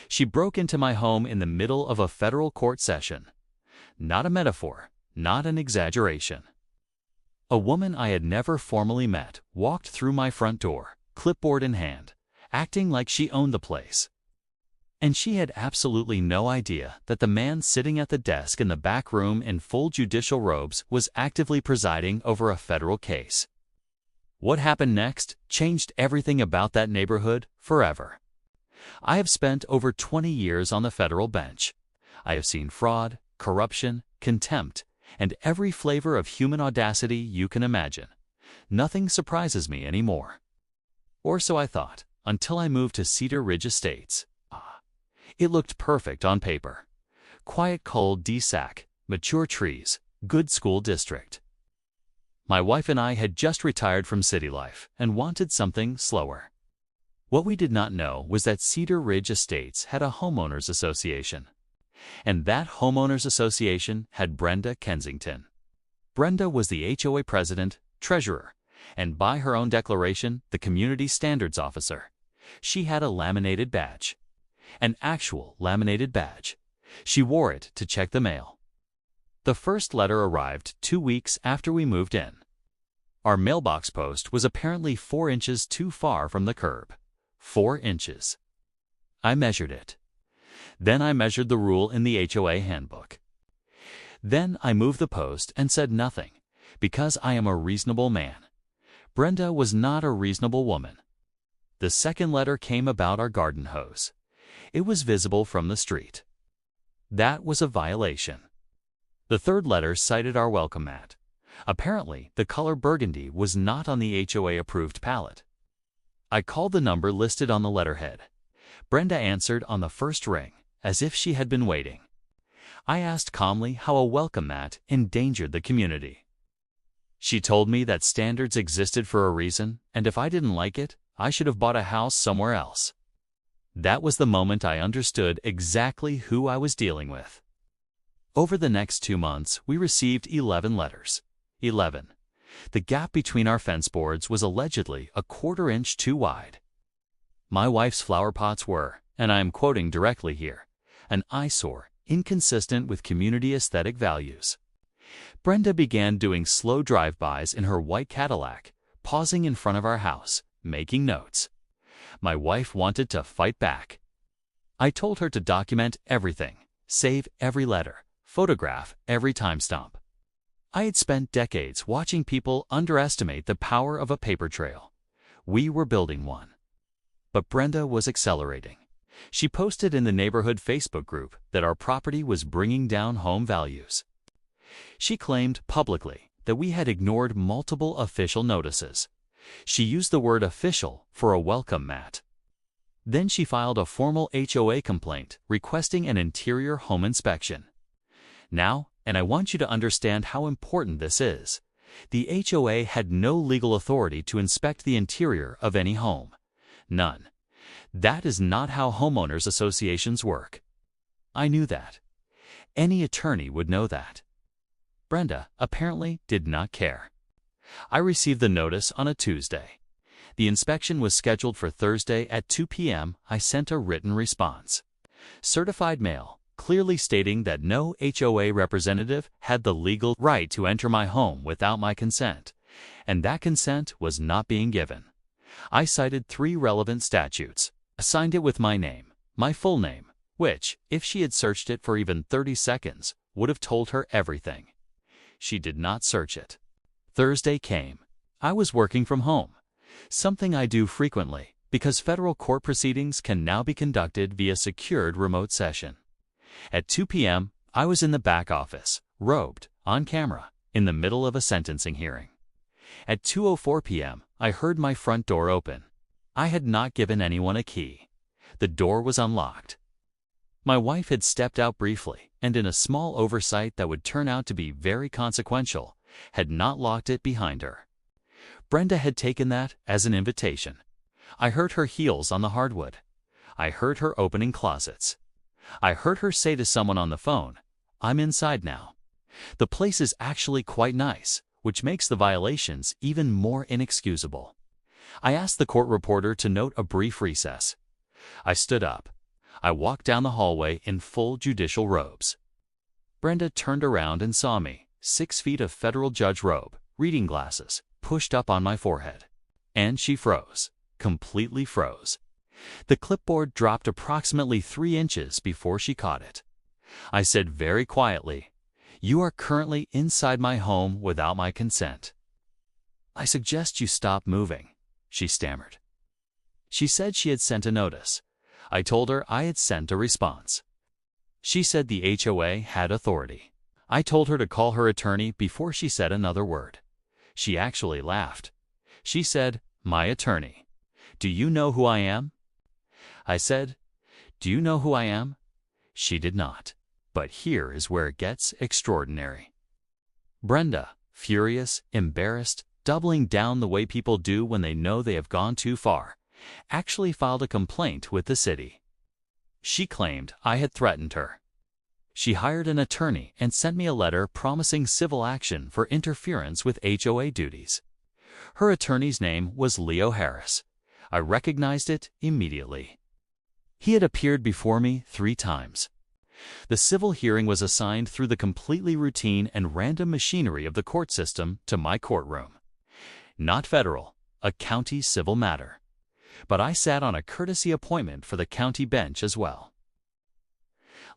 She broke into my home in the middle of a federal court session. Not a metaphor, not an exaggeration. A woman I had never formally met walked through my front door, clipboard in hand, acting like she owned the place. And she had absolutely no idea that the man sitting at the desk in the back room in full judicial robes was actively presiding over a federal case. What happened next changed everything about that neighborhood forever. I have spent over 20 years on the federal bench. I have seen fraud, corruption, contempt, and every flavor of human audacity you can imagine. Nothing surprises me anymore. Or so I thought, until I moved to Cedar Ridge Estates. It looked perfect on paper. Quiet cul-de-sac, mature trees, good school district. My wife and I had just retired from city life and wanted something slower. What we did not know was that Cedar Ridge Estates had a homeowners association. And that homeowners association had Brenda Kensington. Brenda was the HOA president, treasurer, and by her own declaration, the community standards officer. She had a laminated badge. An actual laminated badge. She wore it to check the mail. The first letter arrived 2 weeks after we moved in. Our mailbox post was apparently 4 inches too far from the curb. 4 inches. I measured it. Then I measured the rule in the HOA handbook. Then I moved the post and said nothing, because I am a reasonable man. Brenda was not a reasonable woman. The second letter came about our garden hose. It was visible from the street. That was a violation. The third letter cited our welcome mat. Apparently, the color burgundy was not on the HOA-approved palette. I called the number listed on the letterhead. Brenda answered on the first ring, as if she had been waiting. I asked calmly how a welcome mat endangered the community. She told me that standards existed for a reason, and if I didn't like it, I should have bought a house somewhere else. That was the moment I understood exactly who I was dealing with. Over the next 2 months, we received 11 letters. 11. The gap between our fence boards was allegedly a 1/4 inch too wide. My wife's flower pots were, and I am quoting directly here, an eyesore, inconsistent with community aesthetic values. Brenda began doing slow drive-bys in her white Cadillac, pausing in front of our house, making notes. My wife wanted to fight back. I told her to document everything, save every letter, photograph every timestamp. I had spent decades watching people underestimate the power of a paper trail. We were building one. But Brenda was accelerating. She posted in the neighborhood Facebook group that our property was bringing down home values. She claimed publicly that we had ignored multiple official notices. She used the word official for a welcome mat. Then she filed a formal HOA complaint requesting an interior home inspection. Now, and I want you to understand how important this is, the HOA had no legal authority to inspect the interior of any home. None. That is not how homeowners associations work. I knew that. Any attorney would know that. Brenda apparently did not care. I received the notice on a Tuesday. The inspection was scheduled for Thursday at 2 p.m. I sent a written response. Certified mail, clearly stating that no HOA representative had the legal right to enter my home without my consent, and that consent was not being given. I cited 3 relevant statutes, assigned it with my name, my full name, which, if she had searched it for even 30 seconds, would have told her everything. She did not search it. Thursday came. I was working from home, something I do frequently because federal court proceedings can now be conducted via secured remote session. At 2 p.m., I was in the back office, robed, on camera, in the middle of a sentencing hearing. At 2:04 p.m., I heard my front door open. I had not given anyone a key. The door was unlocked. My wife had stepped out briefly, and in a small oversight that would turn out to be very consequential, had not locked it behind her. Brenda had taken that as an invitation. I heard her heels on the hardwood. I heard her opening closets. I heard her say to someone on the phone, "I'm inside now." The place is actually quite nice, which makes the violations even more inexcusable. I asked the court reporter to note a brief recess. I stood up. I walked down the hallway in full judicial robes. Brenda turned around and saw me, 6 feet of federal judge robe, reading glasses, pushed up on my forehead. And she froze, completely froze. The clipboard dropped approximately 3 inches before she caught it. I said very quietly, "You are currently inside my home without my consent." "I suggest you stop moving," she stammered. She said she had sent a notice. I told her I had sent a response. She said the HOA had authority. I told her to call her attorney before she said another word. She actually laughed. She said, "My attorney. Do you know who I am?" I said, "Do you know who I am?" She did not. But here is where it gets extraordinary. Brenda, furious, embarrassed, doubling down the way people do when they know they have gone too far, actually filed a complaint with the city. She claimed I had threatened her. She hired an attorney and sent me a letter promising civil action for interference with HOA duties. Her attorney's name was Leo Harris. I recognized it immediately. He had appeared before me 3 times. The civil hearing was assigned through the completely routine and random machinery of the court system to my courtroom. Not federal, a county civil matter. But I sat on a courtesy appointment for the county bench as well.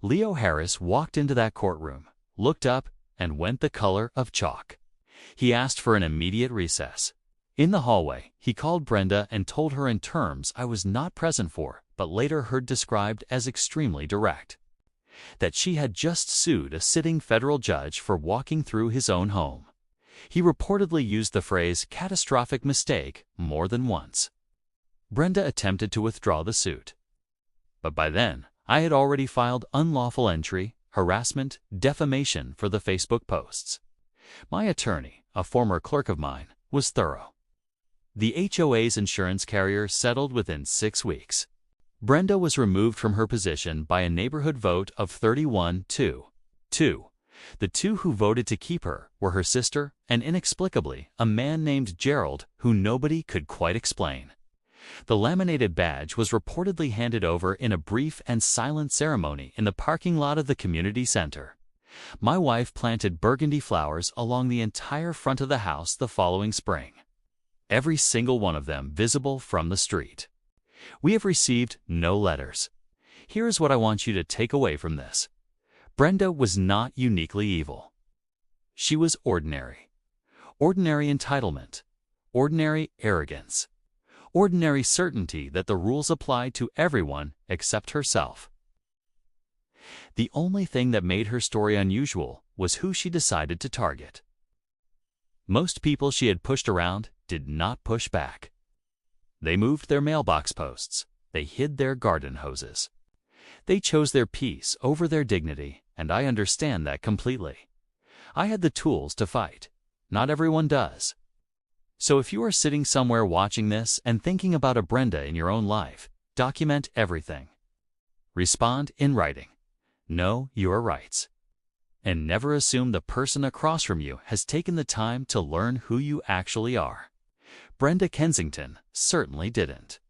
Leo Harris walked into that courtroom, looked up, and went the color of chalk. He asked for an immediate recess. In the hallway, he called Brenda and told her in terms I was not present for, but later heard described as extremely direct, that she had just sued a sitting federal judge for walking through his own home. He reportedly used the phrase "catastrophic mistake" more than once. Brenda attempted to withdraw the suit. But by then, I had already filed unlawful entry, harassment, defamation for the Facebook posts. My attorney, a former clerk of mine, was thorough. The HOA's insurance carrier settled within 6 weeks. Brenda was removed from her position by a neighborhood vote of 31-2. The 2 who voted to keep her were her sister and, inexplicably, a man named Gerald who nobody could quite explain. The laminated badge was reportedly handed over in a brief and silent ceremony in the parking lot of the community center. My wife planted burgundy flowers along the entire front of the house the following spring, every single one of them visible from the street. We have received no letters. Here is what I want you to take away from this. Brenda was not uniquely evil. She was ordinary. Ordinary entitlement. Ordinary arrogance. Ordinary certainty that the rules applied to everyone except herself. The only thing that made her story unusual was who she decided to target. Most people she had pushed around did not push back. They moved their mailbox posts. They hid their garden hoses. They chose their peace over their dignity, and I understand that completely. I had the tools to fight. Not everyone does. So if you are sitting somewhere watching this and thinking about a Brenda in your own life, document everything. Respond in writing. Know your rights. And never assume the person across from you has taken the time to learn who you actually are. Brenda Kensington certainly didn't.